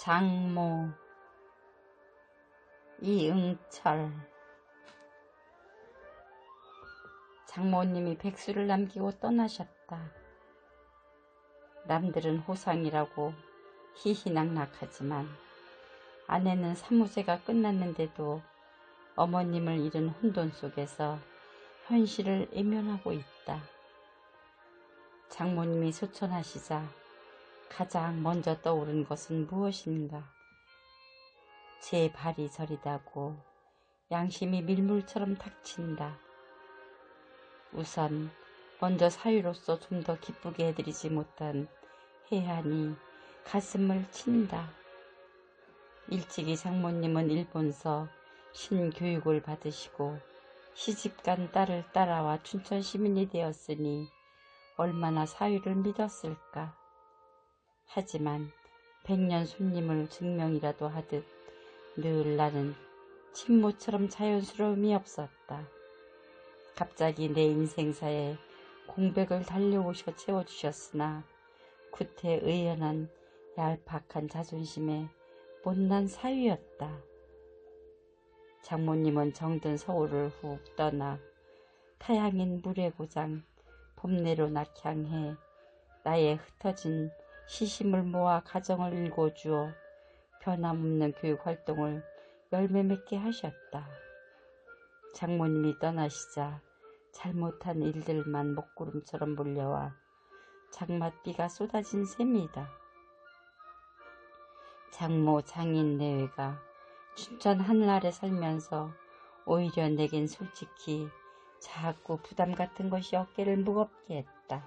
장모 이응철. 장모님이 백수를 남기고 떠나셨다. 남들은 호상이라고 희희낙낙하지만 아내는 사무세가 끝났는데도 어머님을 잃은 혼돈 속에서 현실을 외면하고 있다. 장모님이 소천하시자 가장 먼저 떠오른 것은 무엇인가? 제 발이 저리다고 양심이 밀물처럼 닥친다. 우선 먼저 사위로서 좀 더 기쁘게 해드리지 못한 해안이 가슴을 친다. 일찍이 장모님은 일본서 신교육을 받으시고 시집간 딸을 따라와 춘천 시민이 되었으니 얼마나 사위를 믿었을까. 하지만 백년 손님을 증명이라도 하듯 늘 나는 친모처럼 자연스러움이 없었다. 갑자기 내 인생사에 공백을 달려오셔 채워주셨으나 구태 의연한 얄팍한 자존심에 못난 사위였다. 장모님은 정든 서울을 훅 떠나 타향인 물의 고장 봄내로 낙향해 나의 흩어진 시심을 모아 가정을 일궈주어 변함없는 교육활동을 열매맺게 하셨다. 장모님이 떠나시자 잘못한 일들만 먹구름처럼 몰려와 장맛비가 쏟아진 셈이다. 장모 장인 내외가 춘천 하늘아래 살면서 오히려 내겐 솔직히 자꾸 부담 같은 것이 어깨를 무겁게 했다.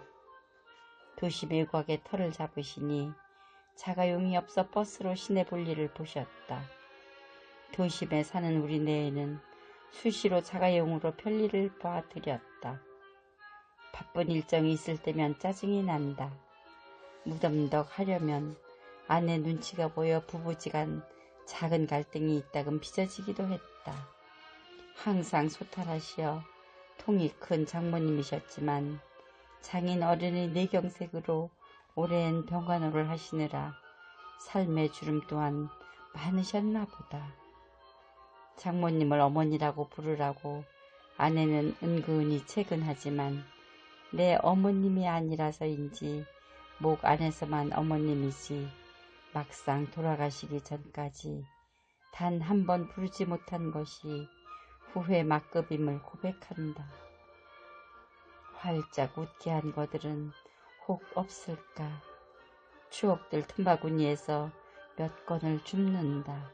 도시 외곽에 터를 잡으시니 자가용이 없어 버스로 시내 볼일을 보셨다. 도심에 사는 우리 내에는 수시로 자가용으로 편리를 봐드렸다. 바쁜 일정이 있을 때면 짜증이 난다. 무덤덕 하려면 아내 눈치가 보여 부부지간 작은 갈등이 있다금 빚어지기도 했다. 항상 소탈하시어 통이 큰 장모님이셨지만 장인 어른의 내경색으로 오랜 병간호를 하시느라 삶의 주름 또한 많으셨나 보다. 장모님을 어머니라고 부르라고 아내는 은근히 채근하지만 내 어머님이 아니라서인지 목 안에서만 어머님이지 막상 돌아가시기 전까지 단 한 번 부르지 못한 것이 후회 막급임을 고백한다. 활짝 웃게 한 것들은 혹 없을까? 추억들 틈바구니에서 몇 건을 줍는다.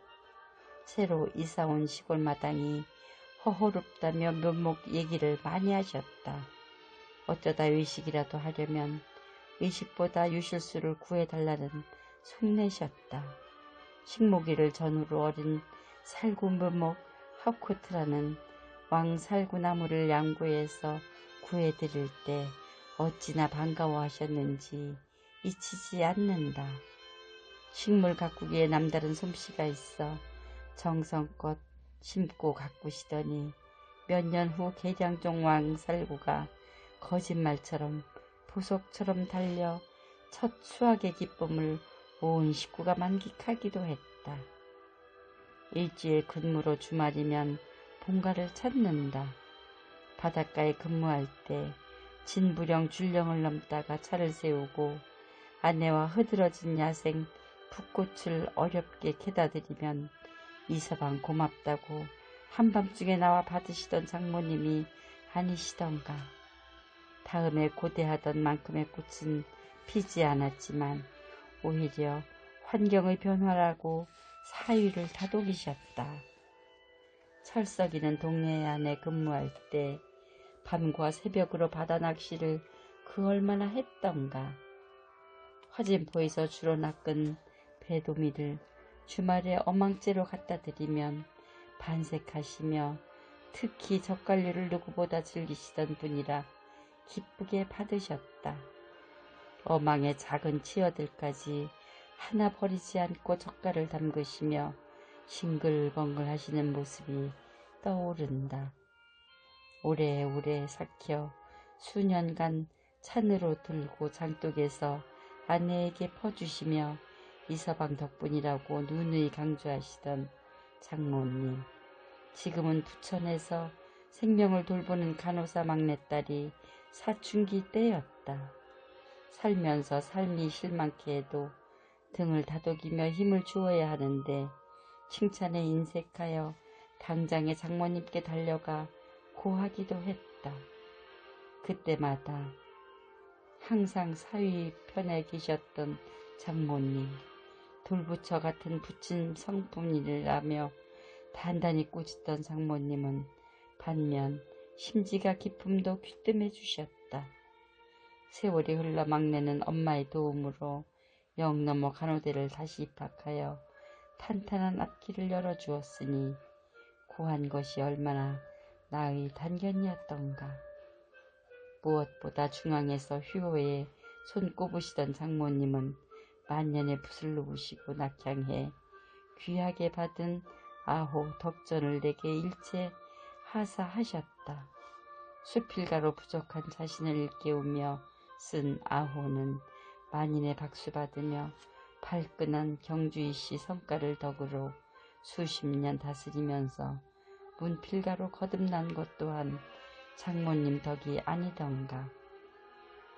새로 이사온 시골 마당이 허허롭다며 묘목 얘기를 많이 하셨다. 어쩌다 의식이라도 하려면 의식보다 유실수를 구해달라는 속내셨다. 식모기를 전후로 어린 살구 묘목 하코트라는 왕살구 나무를 양구에서 구해드릴 때 어찌나 반가워하셨는지 잊히지 않는다. 식물 가꾸기에 남다른 솜씨가 있어 정성껏 심고 가꾸시더니 몇 년 후 계량종 왕살구가 거짓말처럼 보석처럼 달려 첫 수확의 기쁨을 온 식구가 만끽하기도 했다. 일주일 근무로 주말이면 본가를 찾는다. 바닷가에 근무할 때 진부령 줄령을 넘다가 차를 세우고 아내와 흐드러진 야생 붓꽃을 어렵게 캐다드리면 이서방 고맙다고 한밤중에 나와 받으시던 장모님이 아니시던가. 다음에 고대하던 만큼의 꽃은 피지 않았지만 오히려 환경의 변화라고 사위를 다독이셨다. 철썩이는 동네 안에 근무할 때 밤과 새벽으로 바다 낚시를 그 얼마나 했던가. 화진포에서 주로 낚은 배도미를 주말에 어망째로 갖다 드리면 반색하시며 특히 젓갈류를 누구보다 즐기시던 분이라 기쁘게 받으셨다. 어망의 작은 치어들까지 하나 버리지 않고 젓갈을 담그시며 싱글벙글 하시는 모습이 떠오른다. 오래오래 삭혀 수년간 찬으로 들고 장독에서 아내에게 퍼주시며 이서방 덕분이라고 누누이 강조하시던 장모님. 지금은 부천에서 생명을 돌보는 간호사 막내딸이 사춘기 때였다. 살면서 삶이 실망케 해도 등을 다독이며 힘을 주어야 하는데 칭찬에 인색하여 당장에 장모님께 달려가 고하기도 했다. 그때마다 항상 사위 편에 계셨던 장모님, 돌부처 같은 부친 성품이라며 단단히 꾸짖던 장모님은 반면 심지가 기품도 귀뜸해 주셨다. 세월이 흘러 막내는 엄마의 도움으로 영 넘어 간호대를 다시 입학하여 탄탄한 앞길을 열어주었으니 고한 것이 얼마나 나의 단견이었던가. 무엇보다 중앙에서 휴호에 손 꼽으시던 장모님은 만년의 붓을 놓으시고 낙향해 귀하게 받은 아호 덕전을 내게 일체 하사하셨다. 수필가로 부족한 자신을 일깨우며 쓴 아호는 만인의 박수 받으며 발끈한 경주이씨 성과를 덕으로 수십 년 다스리면서 문필가로 거듭난 것 또한 장모님 덕이 아니던가.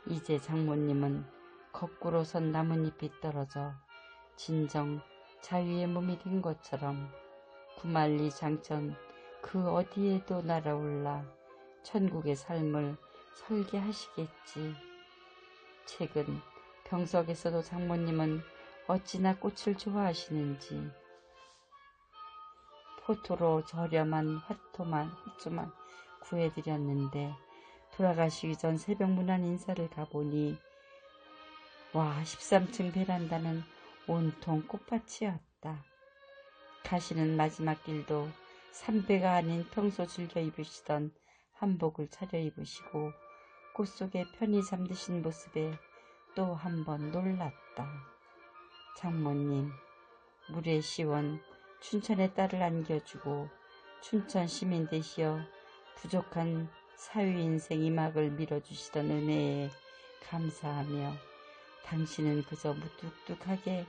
이제 장모님은 거꾸로 선 나뭇잎이 떨어져 진정 자유의 몸이 된 것처럼 구만리 장천 그 어디에도 날아올라 천국의 삶을 설계하시겠지. 최근 병석에서도 장모님은 어찌나 꽃을 좋아하시는지 포토로 저렴한 화초만 구해드렸는데 돌아가시기 전 새벽 문안 인사를 가보니 와 13층 베란다는 온통 꽃밭이었다. 가시는 마지막 길도 삼배가 아닌 평소 즐겨 입으시던 한복을 차려입으시고 꽃 속에 편히 잠드신 모습에 또 한 번 놀랐다. 장모님, 물의 시원 춘천의 딸을 안겨주고 춘천 시민 되시어 부족한 사위 인생 이막을 밀어주시던 은혜에 감사하며 당신은 그저 무뚝뚝하게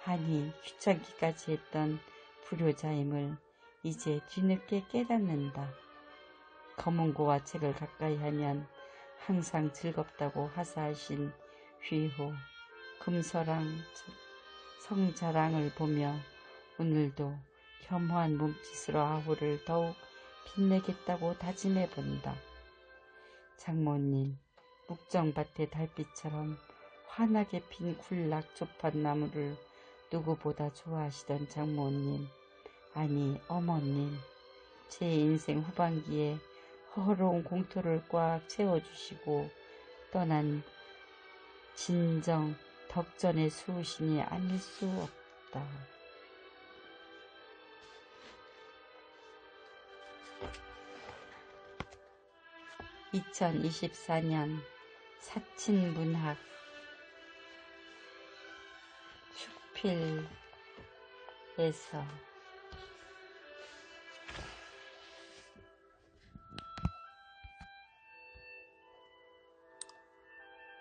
아니 귀찮기까지 했던 불효자임을 이제 뒤늦게 깨닫는다. 검은고와 책을 가까이 하면 항상 즐겁다고 하사하신 휘호, 금서랑 성자랑을 보며 오늘도 겸허한 몸짓으로 아호를 더욱 빛내겠다고 다짐해본다. 장모님, 묵정밭의 달빛처럼 환하게 핀 굴락 조팟나무를 누구보다 좋아하시던 장모님, 아니 어머님, 제 인생 후반기에 허허로운 공터를 꽉 채워주시고 떠난 진정 덕전의 수호신이 아닐 수 없다. 2024년 사친문학 축필에서